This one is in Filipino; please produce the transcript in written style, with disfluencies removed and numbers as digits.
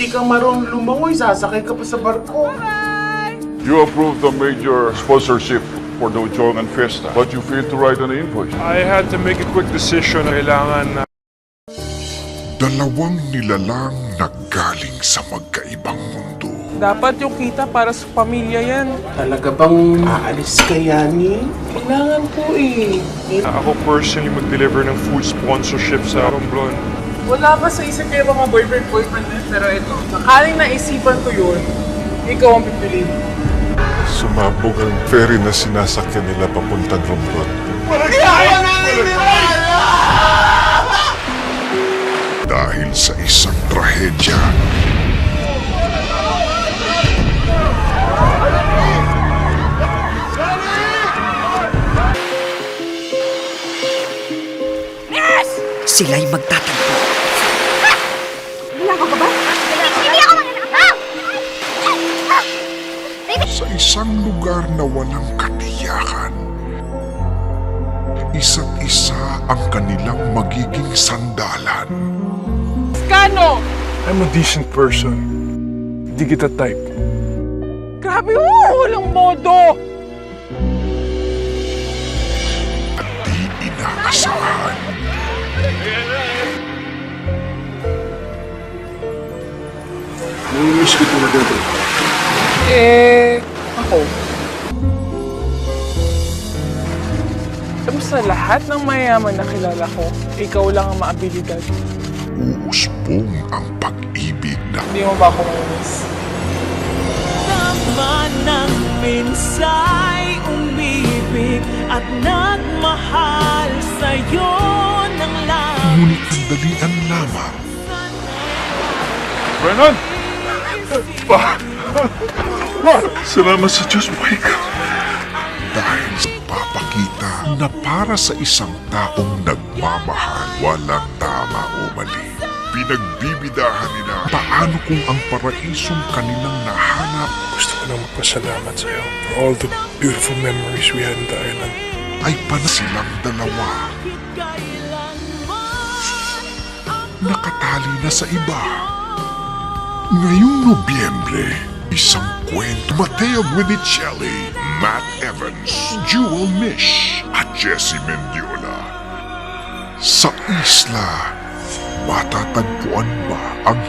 hindi ka marunong lumangoy, sasakay ka pa sa barko. You approved the major sponsorship for the Ujongan Fiesta, but you failed to write an invoice. I had to make a quick decision. Kailangan na Dalawang nilalang na galing sa magkaibang mundo. Dapat yung kita para sa pamilya yan. Talaga bang aalis ka, Yani? Kailangan ko eh. ako personally mag-deliver ng food sponsorship sa Romblon. Wala ba sa isip kayo mga boyfriend na? Pero ito, sakaling naisipan ko yun, ikaw ang pipiliin. Sumabog ang ferry na sinasakyan nila papuntang Romblon. Dahil sa isang trahedya, sila'y magtatagpo. Wala ka ba? Hindi ako mananakaw! sa isang lugar na walang katiyakan, isa't isa ang kanilang magiging sandalan. Kano? I'm a decent person. Hindi kita type. Grabe walang modo! At di inaasahan. Namimiss ko talaga ito. Ako. Sa lahat ng mayaman na kilala ko, ikaw lang ang maabilidad. Uusbong ang pag-ibig na Hindi mo ba ako mamimiss? Tama ng minsay umibig at nagmahal sa'yo ng langit. ngunit sandalian lamang. Brennan! Salamat sa Diyos, Mike. Dahil sa papakita na para sa isang taong nagmamahal, walang tama o mali. Pinagbibidahan nila paano kung ang paraisong kanilang nahanap Gusto ko na magpasalamat sa'yo for all the beautiful memories we had in the island. ay pana silang dalawa. Nakatali na sa iba. Ngayong Nobyembre, isang kwento Mateo Guinicelli, Matt Evans, Jewel Mish at Jessie Mendiola. Sa isla, matatagpuan ba ang